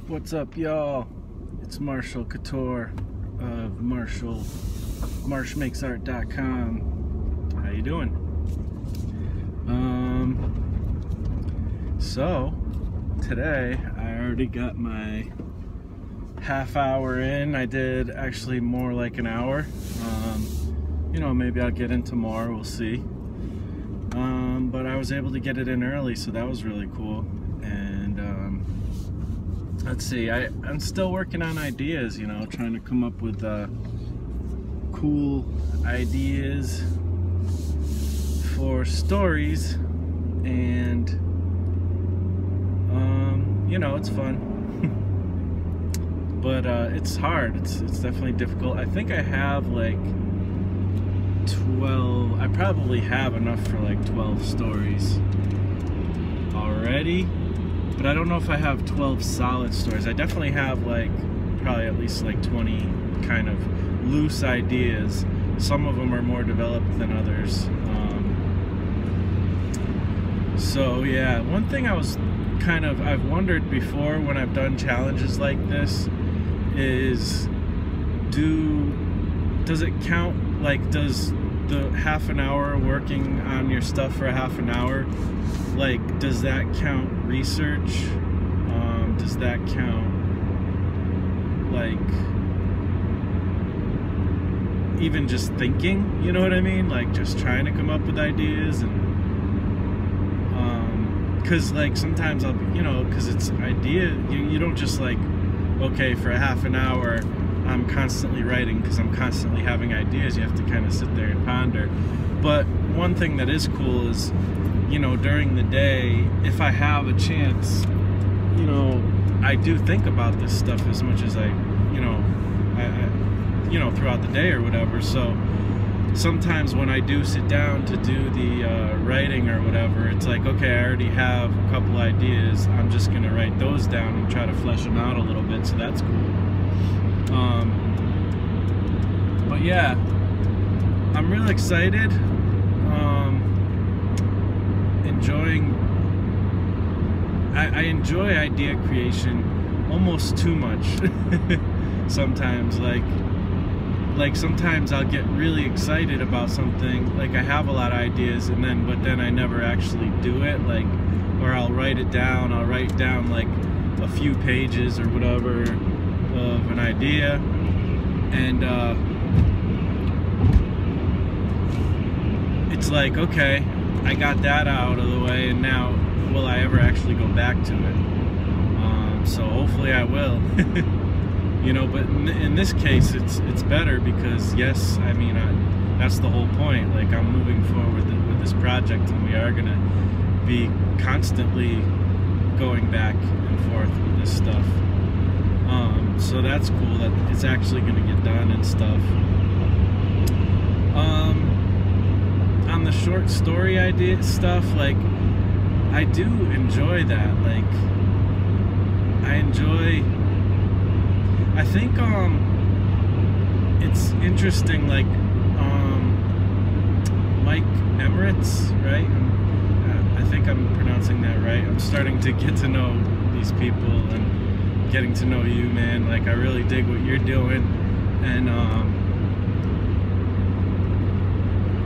What's up, y'all? It's Marshall Couture of marshmakesart.com. How you doing? So today I already got my half hour in. I did actually more like an hour. You know, maybe I'll get into more, we'll see. But I was able to get it in early, so that was really cool. And let's see, I'm still working on ideas, you know, trying to come up with cool ideas for stories, and you know, it's fun. But it's hard. It's definitely difficult. I think I have like 12, I probably have enough for like 12 stories already, but I don't know if I have 12 solid stories. I definitely have like probably at least like 20 kind of loose ideas. Some of them are more developed than others. So yeah, one thing I've wondered before when I've done challenges like this is, does it count, like, does the half an hour working on your stuff for a half an hour, like, does that count research? Does that count, like, even just thinking, you know what I mean? Like, just trying to come up with ideas, and because like sometimes I'll be, you know, because it's idea, you don't just like, okay, for a half an hour I'm constantly writing because I'm constantly having ideas. You have to kind of sit there and ponder. But one thing that is cool is, you know, during the day, if I have a chance, you know, I do think about this stuff as much as I you know, throughout the day or whatever. So sometimes when I do sit down to do the writing or whatever, it's like, okay, I already have a couple ideas. I'm just gonna write those down and try to flesh them out a little bit. So that's cool. But yeah, I'm really excited. I enjoy idea creation almost too much. Sometimes, like sometimes I'll get really excited about something, like I have a lot of ideas, but then I never actually do it, like, or I'll write down like a few pages or whatever of an idea, and it's like, okay, I got that out of the way, and now will I ever actually go back to it? So hopefully I will. You know, but in this case, it's better because, yes, I mean, that's the whole point. Like, I'm moving forward with this project, and we are gonna be constantly going back and forth with this stuff. So that's cool that it's actually gonna get done and stuff. On the short story idea stuff, like, I do enjoy that. Like, I think it's interesting, like Mike Emirates, right? I think I'm pronouncing that right. I'm starting to get to know these people and getting to know you, man. Like, I really dig what you're doing. And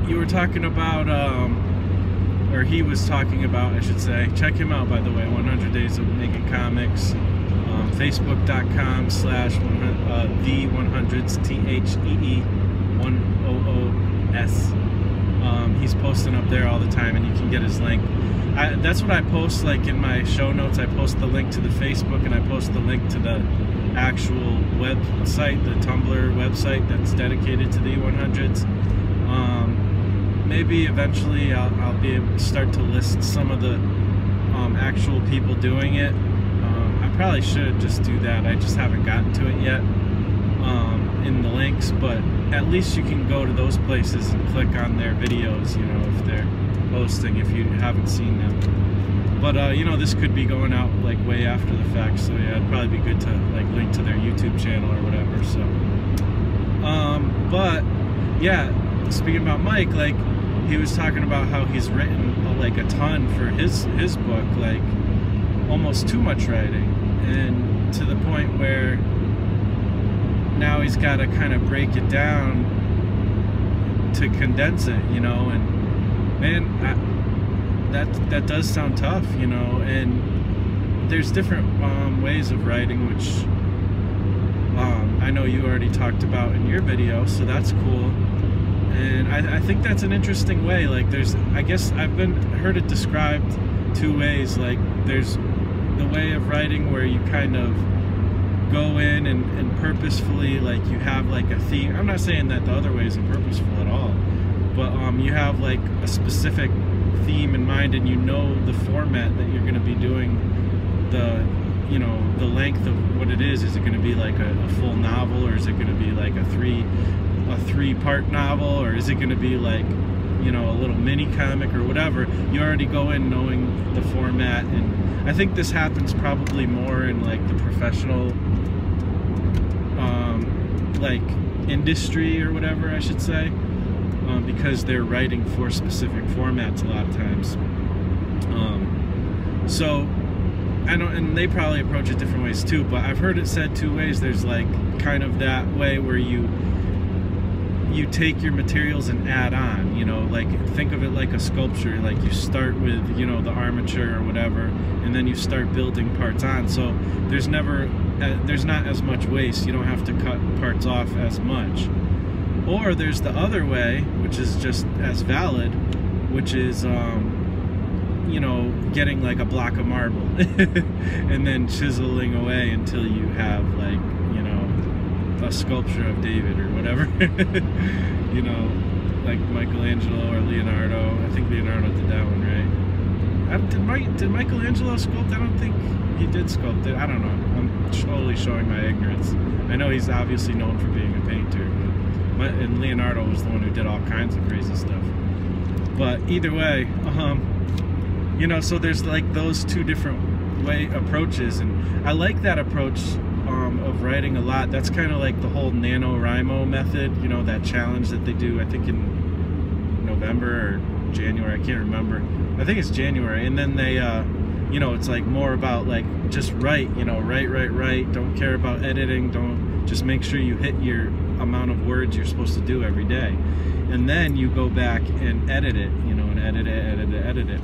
you were talking about, or he was talking about, I should say, check him out, by the way, 100 Days of Making Comics. Facebook.com/the100s, THEE100s. He's posting up there all the time, and you can get his link. That's what I post, like, in my show notes. I post the link to the Facebook, and I post the link to the actual website, the Tumblr website that's dedicated to the 100s. Maybe eventually I'll be able to start to list some of the actual people doing it. Probably should just do that. I just haven't gotten to it yet in the links, but at least you can go to those places and click on their videos, you know, if they're posting, if you haven't seen them. But you know, this could be going out like way after the fact, so yeah, it'd probably be good to like link to their YouTube channel or whatever. So but yeah, speaking about Mike, like, he was talking about how he's written like a ton for his book, like almost too much writing. and to the point where now he's got to kind of break it down to condense it, you know. And man, that does sound tough, you know. And there's different ways of writing, which I know you already talked about in your video, so that's cool. And I think that's an interesting way. Like, I guess I've heard it described two ways. Like, there's the way of writing where you kind of go in and purposefully, like, you have like a theme. I'm not saying that the other way isn't purposeful at all, but you have like a specific theme in mind, and you know the format that you're going to be doing, you know, the length of what it is. Is it going to be like a full novel, or is it going to be like a three-part novel, or is it going to be like, you know, a little mini comic or whatever? You already go in knowing the format. And I think this happens probably more in like the professional like industry or whatever, I should say, because they're writing for specific formats a lot of times. So I don't, and they probably approach it different ways too, but I've heard it said two ways. There's like kind of that way where you take your materials and add on, you know, like think of it like a sculpture. Like you start with, you know, the armature or whatever, and then you start building parts on. So there's not as much waste. You don't have to cut parts off as much. Or there's the other way, which is just as valid, which is you know, getting like a block of marble and then chiseling away until you have like, you know, a sculpture of David or whatever. You know, like Michelangelo or Leonardo. I think Leonardo did that one, right? Did Michelangelo sculpt? I don't think he did sculpt it. I don't know. I'm totally showing my ignorance. I know he's obviously known for being a painter, and Leonardo was the one who did all kinds of crazy stuff. But either way, you know, so there's like those two different approaches, and I like that approach of writing a lot. That's kind of like the whole Nanowrimo Method, you know, that challenge that they do, I think in November or January, I can't remember. I think it's January. And then they, you know, it's like more about like just write, you know, write, don't care about editing, just make sure you hit your amount of words you're supposed to do every day. And then you go back and edit it, you know, and edit it.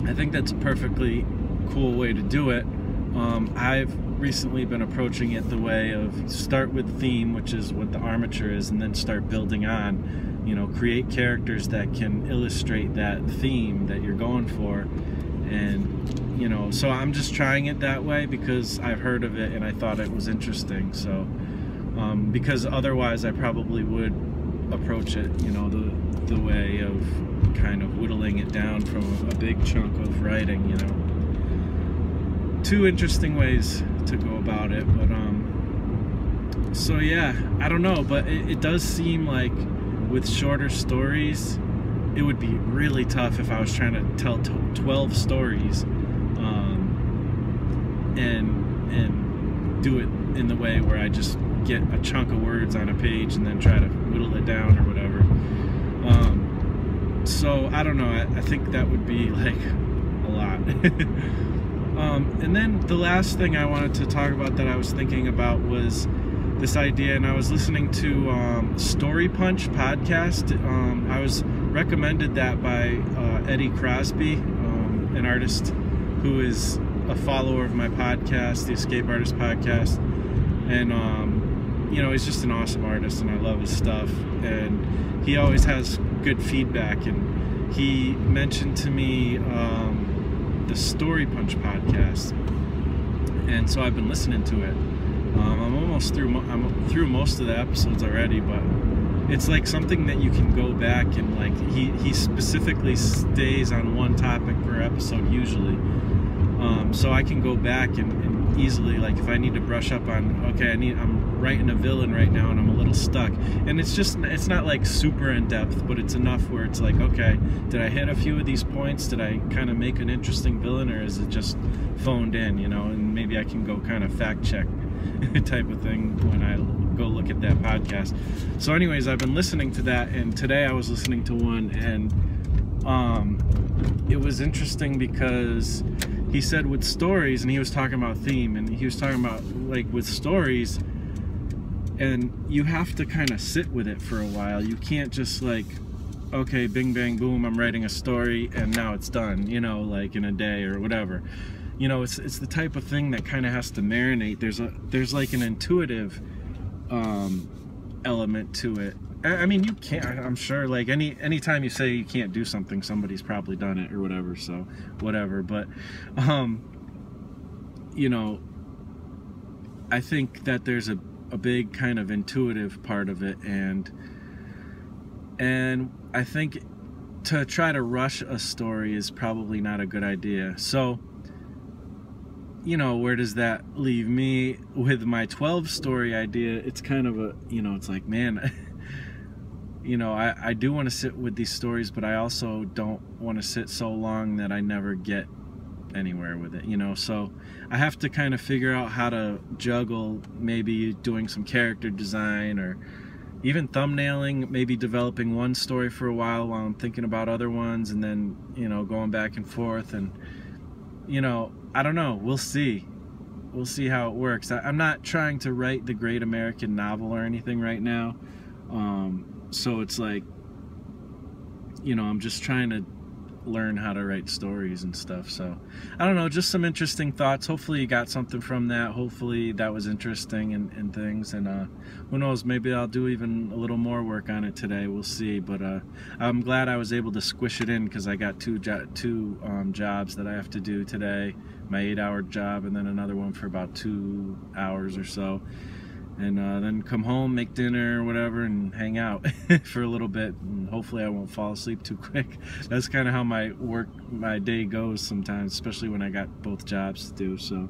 I think that's a perfectly cool way to do it. I've recently been approaching it the way of start with theme, which is what the armature is, and then start building on, you know, create characters that can illustrate that theme that you're going for. And, you know, so I'm just trying it that way because I've heard of it and I thought it was interesting. So, because otherwise I probably would approach it, you know, the way of kind of whittling it down from a big chunk of writing, you know. Two interesting ways to go about it, but so yeah, I don't know, but it does seem like with shorter stories it would be really tough if I was trying to tell 12 stories and do it in the way where I just get a chunk of words on a page and then try to whittle it down or whatever. So I don't know, I think that would be like a lot. And then the last thing I wanted to talk about that I was thinking about was this idea, and I was listening to Story Punch podcast. I was recommended that by Eddie Crosby, an artist who is a follower of my podcast, the Escape Artist podcast. And you know, he's just an awesome artist and I love his stuff, and he always has good feedback. And he mentioned to me the Story Punch podcast, and so I've been listening to it. I'm almost through. I'm through most of the episodes already, but it's like something that you can go back and like he specifically stays on one topic per episode usually. So I can go back and easily, like if I need to brush up on, okay, I'm writing a villain right now and I'm a little stuck, and it's not like super in depth, but it's enough where it's like, okay, did I hit a few of these points? Did I kind of make an interesting villain, or is it just phoned in, you know? And maybe I can go kind of fact check type of thing when I go look at that podcast. So anyways, I've been listening to that, and today I was listening to one, and it was interesting because he said with stories, and he was talking about theme, and he was talking about like with stories, and you have to kind of sit with it for a while. You can't just like, okay, bing bang boom, I'm writing a story and now it's done, you know, like in a day or whatever. You know, it's the type of thing that kind of has to marinate. There's like an intuitive element to it. I mean, you can't, I'm sure, like anytime you say you can't do something, somebody's probably done it or whatever, so whatever. But you know, I think that there's a big kind of intuitive part of it, and I think to try to rush a story is probably not a good idea. So, you know, where does that leave me with my 12 story idea? It's kind of a, you know, it's like, man, you know, I do want to sit with these stories, but I also don't want to sit so long that I never get anywhere with it, you know. So I have to kind of figure out how to juggle maybe doing some character design or even thumbnailing, maybe developing one story for a while I'm thinking about other ones, and then, you know, going back and forth. And, you know, I don't know, we'll see how it works. I'm not trying to write the great American novel or anything right now, so it's like, you know, I'm just trying to learn how to write stories and stuff. So I don't know, just some interesting thoughts. Hopefully you got something from that. Hopefully that was interesting and things, and who knows, maybe I'll do even a little more work on it today. We'll see. But I'm glad I was able to squish it in, because I got two jobs that I have to do today, my 8-hour job and then another one for about 2 hours or so, and then come home, make dinner or whatever, and hang out for a little bit, and hopefully I won't fall asleep too quick. That's kind of how my day goes sometimes, especially when I got both jobs to do. So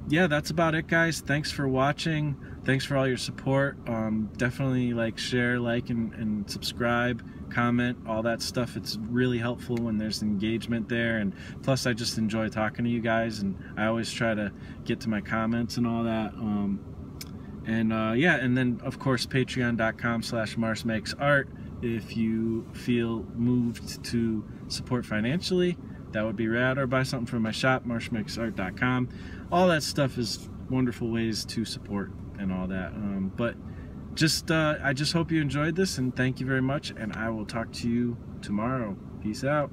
yeah, that's about it, guys. Thanks for watching. Thanks for all your support. Definitely like, share, like, and subscribe, comment, all that stuff. It's really helpful when there's engagement there, and plus I just enjoy talking to you guys, and I always try to get to my comments and all that. Yeah, and then of course patreon.com/MarsMakesArt. If you feel moved to support financially, that would be rad, or buy something from my shop, marsmakesart.com. All that stuff is wonderful ways to support and all that. But just I just hope you enjoyed this, and thank you very much, and I will talk to you tomorrow. Peace out.